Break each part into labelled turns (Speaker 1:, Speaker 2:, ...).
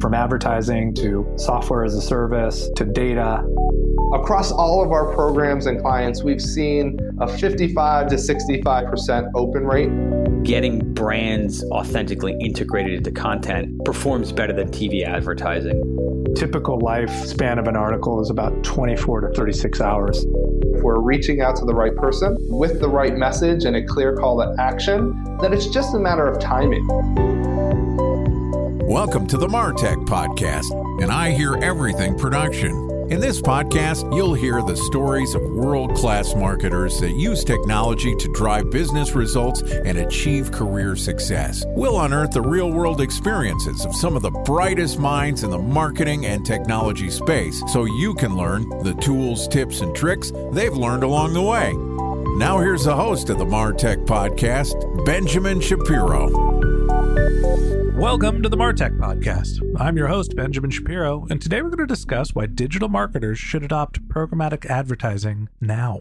Speaker 1: From advertising to software as a service to data.
Speaker 2: Across all of our programs and clients, we've seen a 55 to 65% open rate.
Speaker 3: Getting brands authentically integrated into content performs better than TV advertising.
Speaker 1: Typical lifespan of an article is about 24 to 36 hours.
Speaker 2: If we're reaching out to the right person with the right message and a clear call to action, then it's just a matter of timing.
Speaker 4: Welcome to the MarTech Podcast, and I Hear Everything production. In this podcast, you'll hear the stories of world-class marketers that use technology to drive business results and achieve career success. We'll unearth the real-world experiences of some of the brightest minds in the marketing and technology space so you can learn the tools, tips, and tricks they've learned along the way. Now here's the host of the MarTech Podcast, Benjamin Shapiro.
Speaker 5: Welcome to the MarTech Podcast. I'm your host, Benjamin Shapiro, and today we're going to discuss why digital marketers should adopt programmatic advertising now.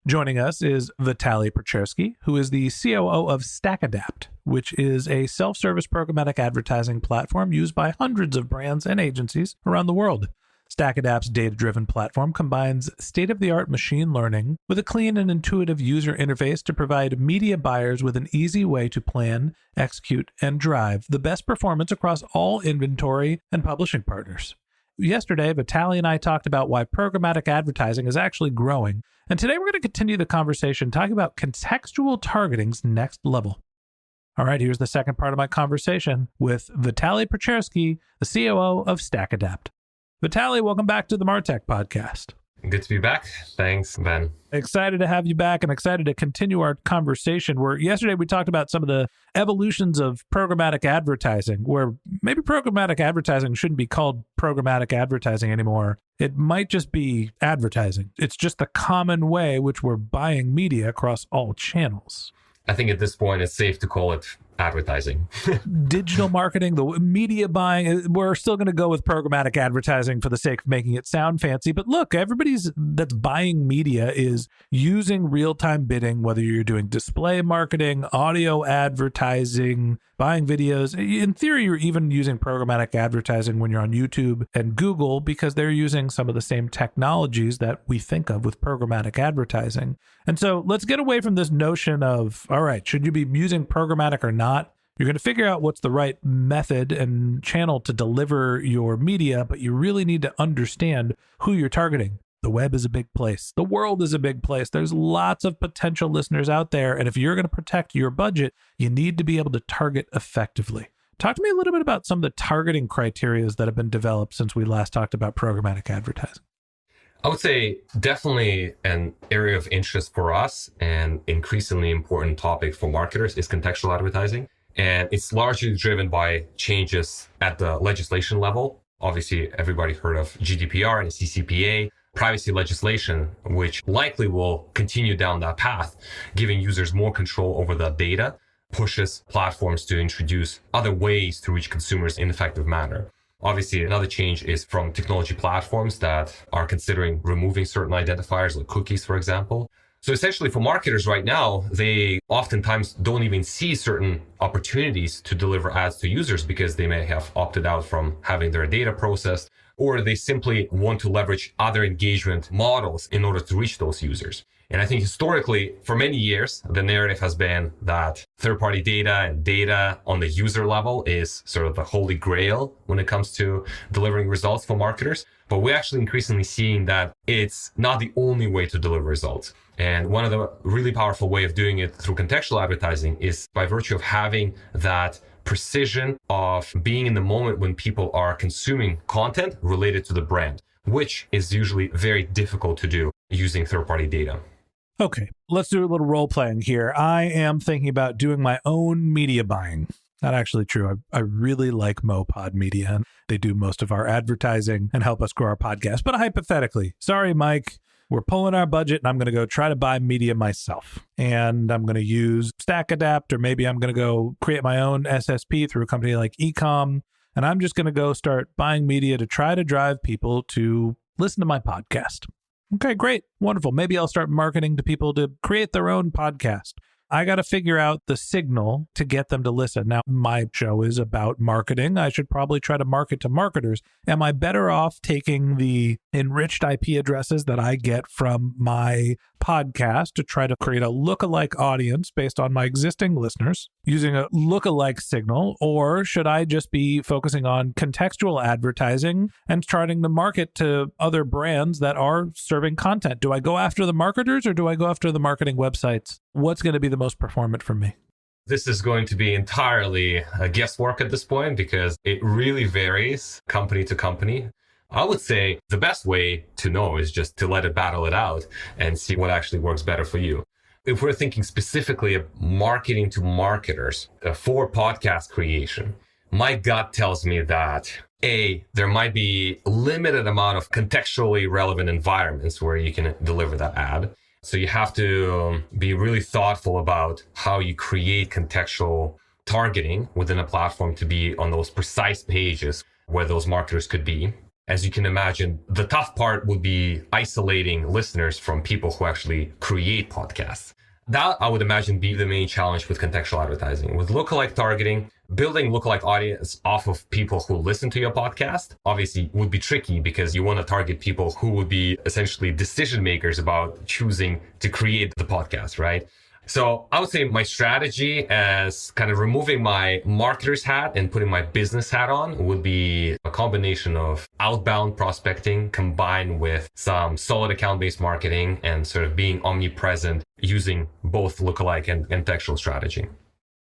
Speaker 5: Joining us is Vitaly Pecherskiy, who is the COO of StackAdapt, which is a self-service programmatic advertising platform used by hundreds of brands and agencies around the world. StackAdapt's data-driven platform combines state-of-the-art machine learning with a clean and intuitive user interface to provide media buyers with an easy way to plan, execute, and drive the best performance across all inventory and publishing partners. Yesterday, Vitaly and I talked about why programmatic advertising is actually growing, and today we're going to continue the conversation talking about contextual targeting's next level. All right, here's the second part of my conversation with Vitaly Pecherskiy, the COO of StackAdapt. Vitaly, welcome back to the MarTech Podcast.
Speaker 6: Good to be back. Thanks, Ben.
Speaker 5: Excited to have you back and excited to continue our conversation where yesterday we talked about some of the evolutions of programmatic advertising, where maybe programmatic advertising shouldn't be called programmatic advertising anymore. It might just be advertising. It's just the common way which we're buying media across all channels.
Speaker 6: I think at this point, it's safe to call it advertising.
Speaker 5: Digital marketing, the media buying, we're still going to go with programmatic advertising for the sake of making it sound fancy. But look, everybody's that's buying media is using real-time bidding, whether you're doing display marketing, audio advertising, buying videos. In theory, you're even using programmatic advertising when you're on YouTube and Google because they're using some of the same technologies that we think of with programmatic advertising. And so let's get away from this notion of, all right, should you be using programmatic or not? You're going to figure out what's the right method and channel to deliver your media, but you really need to understand who you're targeting. The web is a big place. The world is a big place. There's lots of potential listeners out there. And if you're going to protect your budget, you need to be able to target effectively. Talk to me a little bit about some of the targeting criteria that have been developed since we last talked about programmatic advertising.
Speaker 6: I would say definitely an area of interest for us and increasingly important topic for marketers is contextual advertising. And it's largely driven by changes at the legislation level. Obviously, everybody heard of GDPR and CCPA, privacy legislation, which likely will continue down that path, giving users more control over the data, pushes platforms to introduce other ways to reach consumers in an effective manner. Obviously, another change is from technology platforms that are considering removing certain identifiers like cookies, for example. So essentially for marketers right now, they oftentimes don't even see certain opportunities to deliver ads to users because they may have opted out from having their data processed, or they simply want to leverage other engagement models in order to reach those users. And I think historically, for many years, the narrative has been that third-party data and data on the user level is sort of the holy grail when it comes to delivering results for marketers. But we're actually increasingly seeing that it's not the only way to deliver results. And one of the really powerful way of doing it through contextual advertising is by virtue of having that precision of being in the moment when people are consuming content related to the brand, which is usually very difficult to do using third-party data.
Speaker 5: Okay, let's do a little role playing here. I am thinking about doing my own media buying. Not actually true. I really like Mopod Media. They do most of our advertising and help us grow our podcast. But hypothetically, sorry, Mike, we're pulling our budget and I'm going to go try to buy media myself. And I'm going to use StackAdapt, or maybe I'm going to go create my own SSP through a company like Ecom. And I'm just going to go start buying media to try to drive people to listen to my podcast. Okay, great. Wonderful. Maybe I'll start marketing to people to create their own podcast. I got to figure out the signal to get them to listen. Now, my show is about marketing. I should probably try to market to marketers. Am I better off taking the enriched IP addresses that I get from my podcast to try to create a lookalike audience based on my existing listeners using a lookalike signal? Or should I just be focusing on contextual advertising and starting to market to other brands that are serving content? Do I go after the marketers or do I go after the marketing websites? What's going to be the most performant for me?
Speaker 6: This is going to be entirely guesswork at this point because it really varies company to company. I would say the best way to know is just to let it battle it out and see what actually works better for you. If we're thinking specifically of marketing to marketers for podcast creation, my gut tells me that there might be a limited amount of contextually relevant environments where you can deliver that ad. So you have to be really thoughtful about how you create contextual targeting within a platform to be on those precise pages where those marketers could be. As you can imagine, the tough part would be isolating listeners from people who actually create podcasts. That, I would imagine, be the main challenge with contextual advertising. With lookalike targeting, building lookalike audience off of people who listen to your podcast obviously would be tricky because you want to target people who would be essentially decision makers about choosing to create the podcast, right? So I would say my strategy as kind of removing my marketer's hat and putting my business hat on would be a combination of outbound prospecting combined with some solid account-based marketing and sort of being omnipresent using both lookalike and contextual strategy.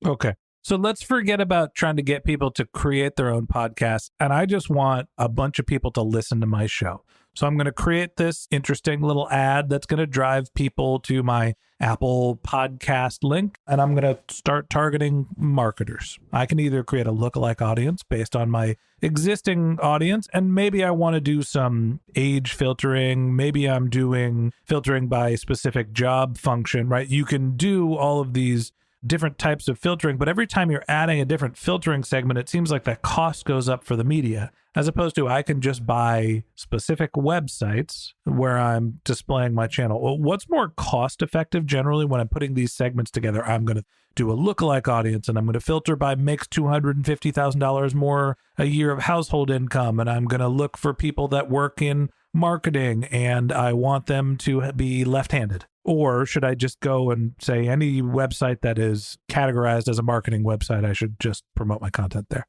Speaker 5: Okay. So let's forget about trying to get people to create their own podcast. And I just want a bunch of people to listen to my show. So I'm going to create this interesting little ad that's going to drive people to my Apple podcast link. And I'm going to start targeting marketers. I can either create a lookalike audience based on my existing audience, and maybe I want to do some age filtering. Maybe I'm doing filtering by specific job function, right? You can do all of these different types of filtering, but every time you're adding a different filtering segment, it seems like that cost goes up for the media, as opposed to I can just buy specific websites where I'm displaying my channel. Well, what's more cost effective generally when I'm putting these segments together? I'm going to do a lookalike audience and I'm going to filter by makes $250,000 more a year of household income. And I'm going to look for people that work in marketing and I want them to be left-handed. Or should I just go and say any website that is categorized as a marketing website, I should just promote my content there?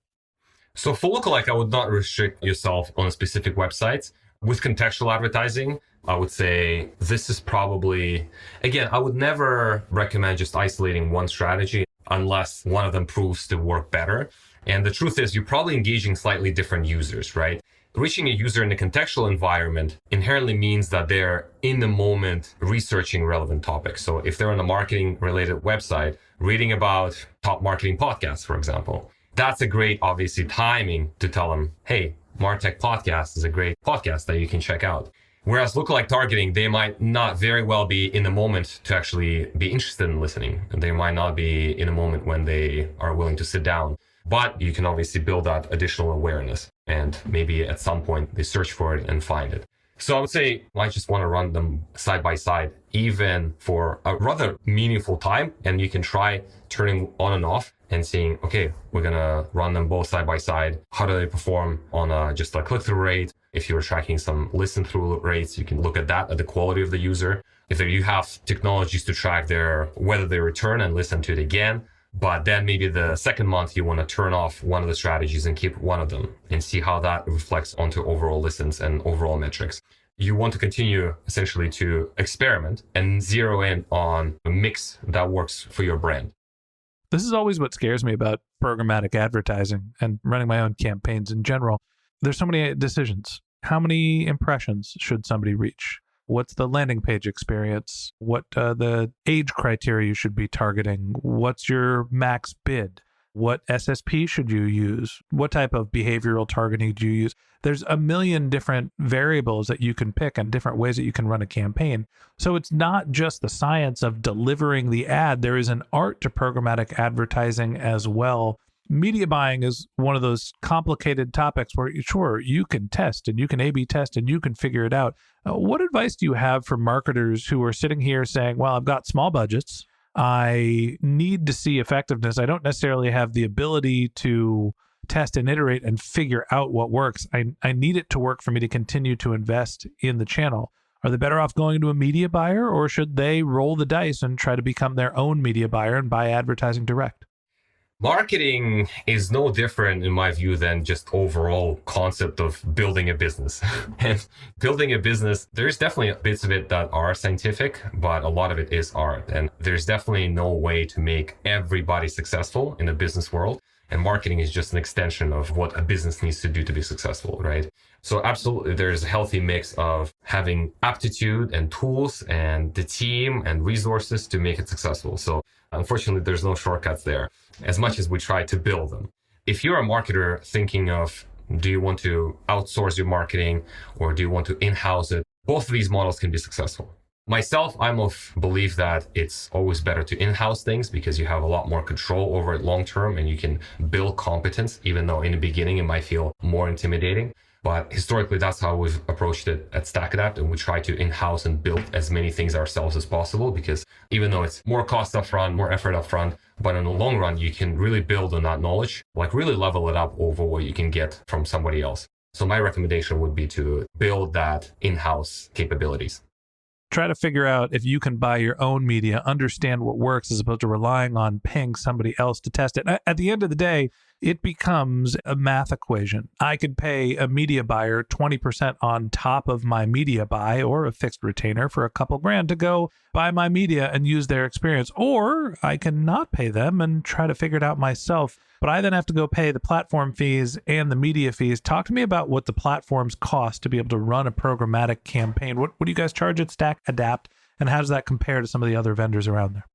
Speaker 6: So for lookalike, I would not restrict yourself on specific websites. With contextual advertising, I would say this is probably, again, I would never recommend just isolating one strategy unless one of them proves to work better. And the truth is you're probably engaging slightly different users, right? Reaching a user in a contextual environment inherently means that they're in the moment researching relevant topics. So if they're on a marketing related website, reading about top marketing podcasts, for example, that's a great, obviously, timing to tell them, hey, MarTech Podcast is a great podcast that you can check out. Whereas lookalike targeting, they might not very well be in the moment to actually be interested in listening. And they might not be in a moment when they are willing to sit down. But you can obviously build that additional awareness. And maybe at some point they search for it and find it. So I would say I just want to run them side by side, even for a rather meaningful time. And you can try turning on and off and seeing, okay, we're going to run them both side by side. How do they perform on just a click-through rate? If you're tracking some listen-through rates, you can look at that, at the quality of the user. If you have technologies to track whether they return and listen to it again, but then maybe the second month you want to turn off one of the strategies and keep one of them and see how that reflects onto overall listens and overall metrics. You want to continue essentially to experiment and zero in on a mix that works for your brand.
Speaker 5: This is always what scares me about programmatic advertising and running my own campaigns in general. There's so many decisions. How many impressions should somebody reach? What's the landing page experience? What the age criteria you should be targeting? What's your max bid? What SSP should you use? What type of behavioral targeting do you use? There's a million different variables that you can pick and different ways that you can run a campaign. So it's not just the science of delivering the ad. There is an art to programmatic advertising as well. Media buying is one of those complicated topics where, sure, you can test and you can A/B test and you can figure it out. What advice do you have for marketers who are sitting here saying, well, I've got small budgets, I need to see effectiveness. I don't necessarily have the ability to test and iterate and figure out what works. I need it to work for me to continue to invest in the channel. Are they better off going to a media buyer, or should they roll the dice and try to become their own media buyer and buy advertising direct?
Speaker 6: Marketing is no different, in my view, than just overall concept of building a business. And building a business, there's definitely bits of it that are scientific, but a lot of it is art. And there's definitely no way to make everybody successful in the business world. And marketing is just an extension of what a business needs to do to be successful, right? So absolutely, there's a healthy mix of having aptitude and tools and the team and resources to make it successful. So unfortunately, there's no shortcuts there, as much as we try to build them. If you're a marketer thinking of, do you want to outsource your marketing or do you want to in-house it? Both of these models can be successful. Myself, I'm of belief that it's always better to in-house things because you have a lot more control over it long-term and you can build competence, even though in the beginning it might feel more intimidating. But historically, that's how we've approached it at StackAdapt, and we try to in-house and build as many things ourselves as possible, because even though it's more cost upfront, more effort upfront, but in the long run, you can really build on that knowledge, like really level it up over what you can get from somebody else. So my recommendation would be to build that in-house capabilities.
Speaker 5: Try to figure out if you can buy your own media, understand what works as opposed to relying on paying somebody else to test it. At the end of the day, it becomes a math equation. I could pay a media buyer 20% on top of my media buy or a fixed retainer for a couple grand to go buy my media and use their experience. Or I can not pay them and try to figure it out myself. But I then have to go pay the platform fees and the media fees. Talk to me about what the platforms cost to be able to run a programmatic campaign. What do you guys charge at StackAdapt, and how does that compare to some of the other vendors around there?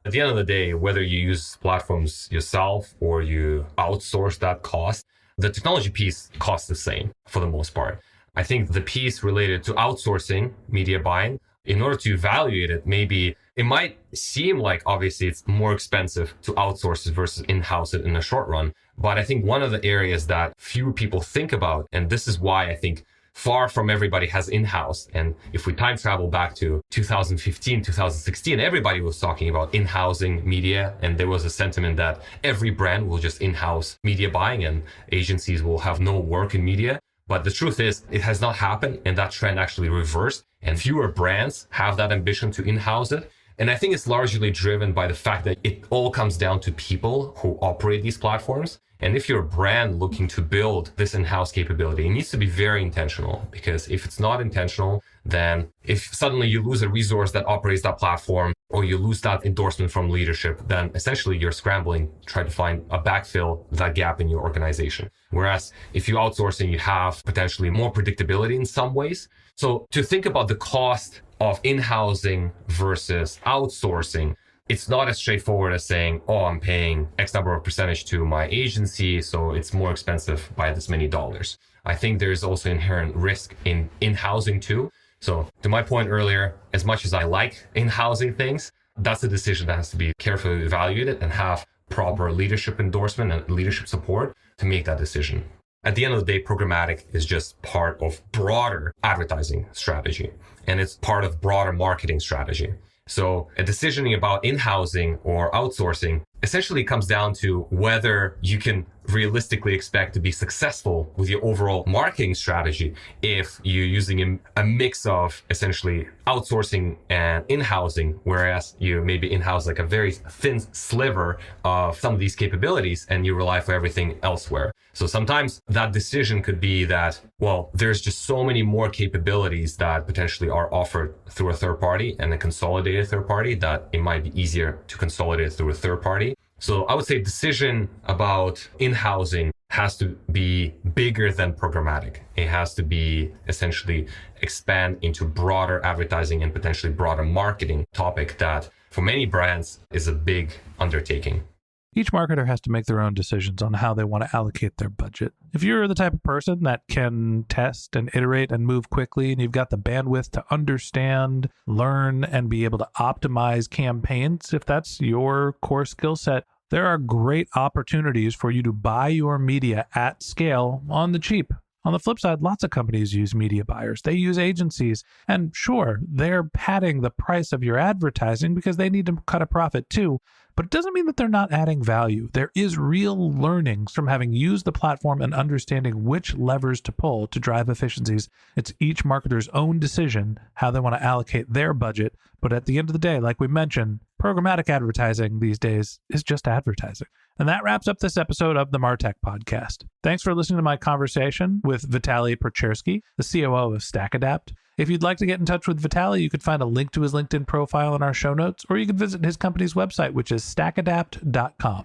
Speaker 6: At the end of the day, whether you use platforms yourself or you outsource that cost, the technology piece costs the same for the most part. I think the piece related to outsourcing media buying, in order to evaluate it, maybe it might seem like obviously it's more expensive to outsource it versus in-house it in the short run. But I think one of the areas that few people think about, and this is why I think far from everybody has in-house. And if we time travel back to 2015, 2016, everybody was talking about in-housing media. And there was a sentiment that every brand will just in-house media buying and agencies will have no work in media. But the truth is, it has not happened, and that trend actually reversed, and fewer brands have that ambition to in-house it. And I think it's largely driven by the fact that it all comes down to people who operate these platforms. And if you're a brand looking to build this in-house capability, it needs to be very intentional, because if it's not intentional, then if suddenly you lose a resource that operates that platform, or you lose that endorsement from leadership, then essentially you're scrambling to try to find a backfill that gap in your organization. Whereas if you outsourcing, you have potentially more predictability in some ways. So to think about the cost of in-housing versus outsourcing, it's not as straightforward as saying, oh, I'm paying X number of percentage to my agency, so it's more expensive by this many dollars. I think there's also inherent risk in in-housing too. So to my point earlier, as much as I like in-housing things, that's a decision that has to be carefully evaluated and have proper leadership endorsement and leadership support to make that decision. At the end of the day, programmatic is just part of broader advertising strategy, and it's part of broader marketing strategy. So a decision about in-housing or outsourcing essentially comes down to whether you can realistically expect to be successful with your overall marketing strategy if you're using a mix of essentially outsourcing and in-housing, whereas you maybe in-house like a very thin sliver of some of these capabilities and you rely for everything elsewhere. So sometimes that decision could be that, well, there's just so many more capabilities that potentially are offered through a third party and a consolidated third party that it might be easier to consolidate through a third party. So I would say decision about in-housing has to be bigger than programmatic. It has to be essentially expand into broader advertising and potentially broader marketing topic that for many brands is a big undertaking.
Speaker 5: Each marketer has to make their own decisions on how they want to allocate their budget. If you're the type of person that can test and iterate and move quickly, and you've got the bandwidth to understand, learn, and be able to optimize campaigns, if that's your core skill set, there are great opportunities for you to buy your media at scale on the cheap. On the flip side, lots of companies use media buyers. They use agencies. And sure, they're padding the price of your advertising because they need to cut a profit too. But it doesn't mean that they're not adding value. There is real learnings from having used the platform and understanding which levers to pull to drive efficiencies. It's each marketer's own decision how they want to allocate their budget. But at the end of the day, like we mentioned, programmatic advertising these days is just advertising. And that wraps up this episode of the MarTech Podcast. Thanks for listening to my conversation with Vitaly Pecherskiy, the COO of StackAdapt. If you'd like to get in touch with Vitaly, you could find a link to his LinkedIn profile in our show notes, or you can visit his company's website, which is StackAdapt.com.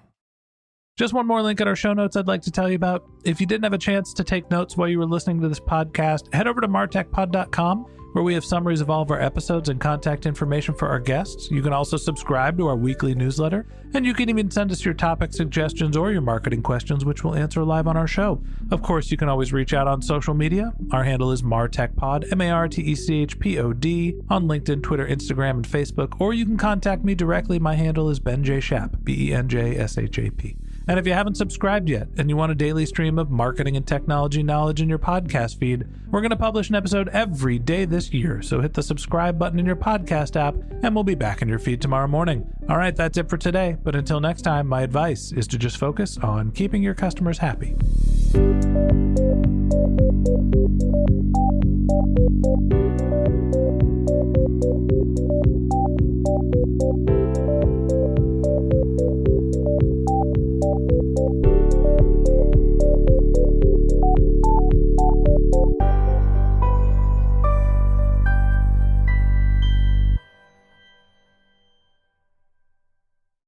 Speaker 5: Just one more link in our show notes I'd like to tell you about. If you didn't have a chance to take notes while you were listening to this podcast, head over to martechpod.com, where we have summaries of all of our episodes and contact information for our guests. You can also subscribe to our weekly newsletter, and you can even send us your topic suggestions or your marketing questions, which we'll answer live on our show. Of course, you can always reach out on social media. Our handle is MarTechPod, MarTechPod, on LinkedIn, Twitter, Instagram, and Facebook, or you can contact me directly. My handle is Ben J. Shap, BenJShap. And if you haven't subscribed yet and you want a daily stream of marketing and technology knowledge in your podcast feed, we're going to publish an episode every day this year. So hit the subscribe button in your podcast app and we'll be back in your feed tomorrow morning. All right, that's it for today. But until next time, my advice is to just focus on keeping your customers happy.